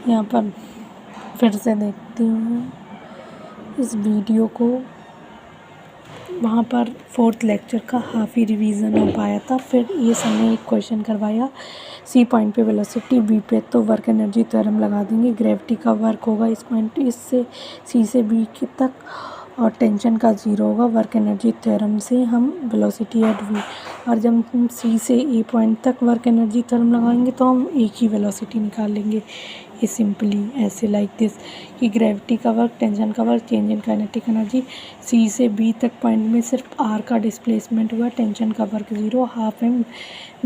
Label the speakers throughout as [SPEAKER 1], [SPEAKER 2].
[SPEAKER 1] यहाँ पर फिर से देखती हूँ इस वीडियो को। वहाँ पर 4th लेक्चर का हाफ ही रिवीजन हो पाया था। फिर ये सबने एक क्वेश्चन करवाया सी पॉइंट पे वेलोसिटी बी पे, तो वर्क एनर्जी थ्योरम लगा देंगे। ग्रेविटी का वर्क होगा इस पॉइंट इससे सी से बी तक, और टेंशन का ज़ीरो होगा। वर्क एनर्जी थ्योरम से हम वेलोसिटी एट वी, और जब हम सी से ए पॉइंट तक वर्क एनर्जी थ्योरम लगाएंगे तो हम एक ही वेलोसिटी निकाल लेंगे। ये सिंपली ऐसे लाइक दिस कि ग्रेविटी का वर्क, टेंशन का work, change in kinetic energy. C से बी तक पॉइंट में सिर्फ आर का डिस्प्लेसमेंट हुआ, टेंशन का work zero, half m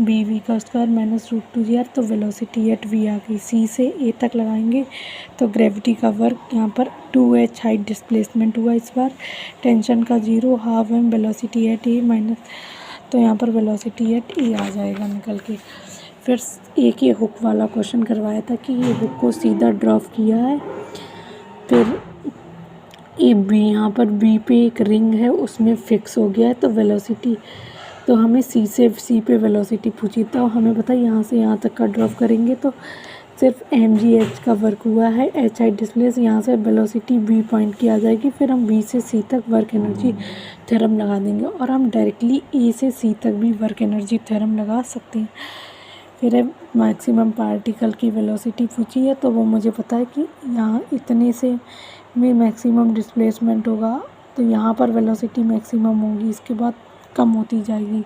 [SPEAKER 1] b v का स्क्वायर माइनस √2 तो वेलोसिटी एट वी आ गई। सी से ए तक लगाएंगे तो ग्रेविटी का वर्क यहाँ पर 2h हाइट डिस्प्लेसमेंट हुआ इस बार, टेंशन का zero, half m velocity at A minus, तो यहाँ पर वेलोसिटी एट ए आ जाएगा निकल के। फिर एक ये हुक वाला क्वेश्चन करवाया था कि ये हुक को सीधा ड्रॉप किया है, फिर ये बी, यहाँ पर बी पे एक रिंग है उसमें फिक्स हो गया है, तो वेलोसिटी, तो हमें सी से सी पे वेलोसिटी पूछी, तो हमें पता है यहाँ से यहाँ तक का ड्रॉप करेंगे तो सिर्फ एम जी एच का वर्क हुआ है, एच हाइट डिस्प्लेस, यहाँ से वेलोसिटी बी पॉइंट की आ जाएगी। फिर हम बी से सी तक वर्क एनर्जी थ्योरम लगा देंगे, और हम डायरेक्टली ए से सी तक भी वर्क एनर्जी थ्योरम लगा सकते हैं। फिर है मैक्सिमम पार्टिकल की वेलोसिटी पूछी है, तो वो मुझे पता है कि यहाँ इतने से में मैक्सिमम डिस्प्लेसमेंट होगा, तो यहाँ पर वेलोसिटी मैक्सिमम होगी, इसके बाद कम होती जाएगी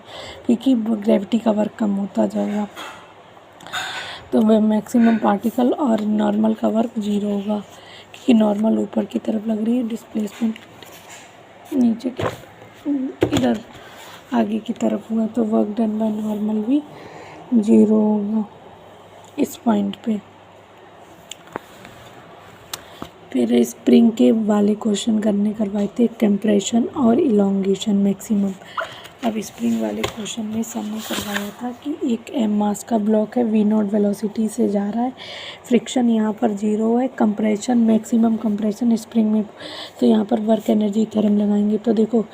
[SPEAKER 1] क्योंकि ग्रेविटी का वर्क कम होता जाएगा। तो वह मैक्सिमम पार्टिकल और नॉर्मल का वर्क ज़ीरो होगा क्योंकि नॉर्मल ऊपर की तरफ लग रही है, डिस्प्लेसमेंट नीचे की इधर आगे की तरफ हुआ, तो वर्क डन बाय नॉर्मल भी ज़ीरो होगा इस पॉइंट पे। फिर स्प्रिंग के वाले क्वेश्चन करवाए थे, कंप्रेशन और इलॉन्गेशन मैक्सिमम। अब स्प्रिंग वाले क्वेश्चन में सर ने करवाया था कि एक एम मास का ब्लॉक है, वी नॉट वेलोसिटी से जा रहा है, फ्रिक्शन यहाँ पर ज़ीरो है, कंप्रेशन मैक्सिमम कंप्रेशन स्प्रिंग में, तो यहाँ पर वर्क एनर्जी थ्योरम लगाएंगे। तो देखो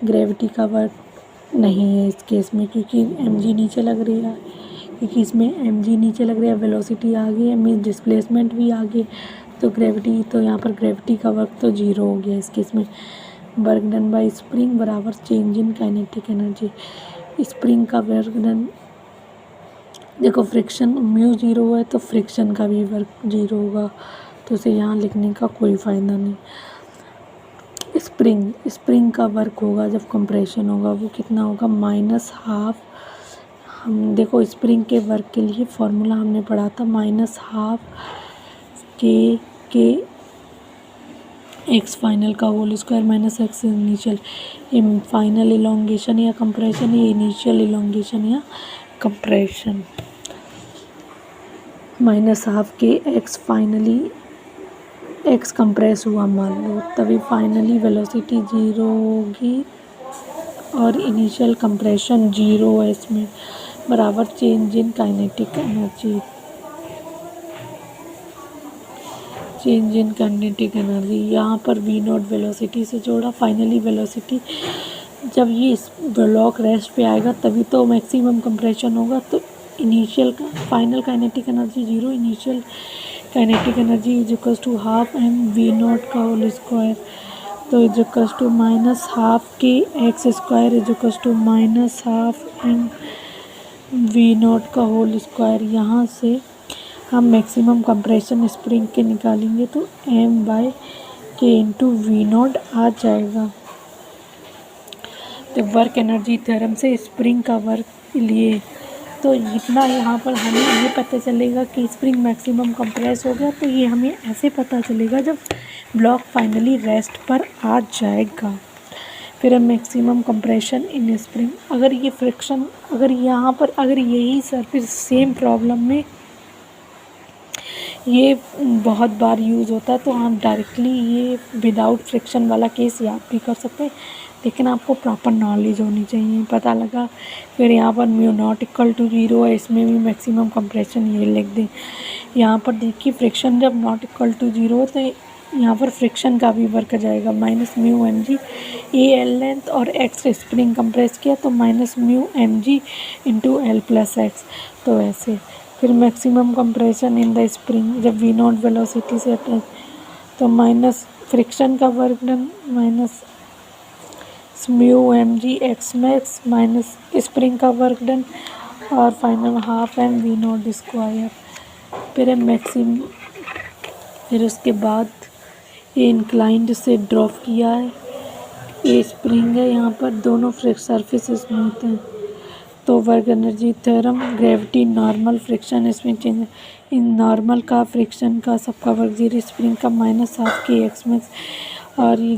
[SPEAKER 1] ग्रेविटी का वर्क नहीं है इस केस में क्योंकि एम जी नीचे लग रही है, क्योंकि इसमें एम जी नीचे लग रही है, वेलोसिटी आगे है, मीन्स डिस्प्लेसमेंट भी आगे, तो ग्रेविटी, तो यहाँ पर ग्रेविटी का वर्क तो ज़ीरो हो गया इस केस में। वर्क डन बाय स्प्रिंग बराबर change in kinetic energy. Spring का वर्क डन, देखो फ्रिक्शन म्यू ज़ीरो है तो फ्रिक्शन का भी वर्क ज़ीरो होगा, तो उसे यहाँ लिखने का कोई फ़ायदा नहीं। स्प्रिंग का वर्क होगा जब कंप्रेशन होगा वो कितना होगा, -12। हम देखो स्प्रिंग के वर्क के लिए फॉर्मूला हमने पढ़ा था -12 के एक्स फाइनल का whole square minus x initial. ये फाइनल इलोंगेशन या कंप्रेशन, ये इनिशियल इलोंगेशन या कंप्रेशन। -12 के एक्स फाइनली एक्स कंप्रेस हुआ मान लो, तभी फाइनली वेलोसिटी ज़ीरो होगी और इनिशियल कंप्रेशन ज़ीरो है इसमें, बराबर change in kinetic energy. Change in kinetic energy यहाँ पर वी नॉट वेलोसिटी से जोड़ा, फाइनली वेलोसिटी जब ये इस ब्लॉक रेस्ट पे आएगा तभी तो मैक्सिमम कंप्रेशन होगा, तो इनिशियल का final kinetic energy zero, initial kinetic energy is equals to half m v naught का होल स्क्वायर, तो इज इक्वल्स टू -12 के x square is equals to -12 m v naught का होल स्क्वायर। यहाँ से हम मैक्सिमम कंप्रेशन स्प्रिंग के निकालेंगे तो m/k इंटू वी नॉट आ जाएगा। तो वर्क एनर्जी थ्योरम से स्प्रिंग का वर्क लिए, तो इतना यहाँ पर हमें ये पता चलेगा कि स्प्रिंग मैक्सिमम कंप्रेस हो गया, तो ये हमें ऐसे पता चलेगा जब ब्लॉक फाइनली रेस्ट पर आ जाएगा। फिर हम मैक्सिमम कंप्रेशन इन स्प्रिंग, अगर ये फ्रिक्शन, अगर यहाँ पर अगर यही सरफेस सेम प्रॉब्लम में ये बहुत बार यूज़ होता है तो हम डायरेक्टली ये विदाउट फ्रिक्शन वाला केस याद भी कर सकते हैं, लेकिन आपको प्रॉपर नॉलेज होनी चाहिए। पता लगा फिर यहाँ पर mu naught equal to zero है, इसमें भी मैक्सिमम कंप्रेशन ये लिख दें। यहाँ पर देखिए फ्रिक्शन जब नॉट इक्वल टू ज़ीरो है तो यहाँ पर फ्रिक्शन का भी वर्क आ जाएगा, -μmg ए एल लेंथ और एक्स स्प्रिंग कंप्रेस किया तो -μmg into L plus x, तो ऐसे। फिर फिर maximum compression in the spring जब वी नॉट वेलोसिटी से अटैच, तो माइनस फ्रिक्शन का work done minus mu m g x max minus spring का वर्क डन और final half m v naught square. फिर मैक्सिम फिर उसके बाद ये इंक्लाइंड से ड्रॉप किया है, ये स्प्रिंग है, यहाँ पर दोनों सरफेस स्मूथ हैं। तो work energy theorem gravity normal friction इसमें चेंज इन नॉर्मल का फ्रिक्शन का सबका वर्क जीरो स्प्रिंग का माइनस हाफ के एक्स मैक्स और ये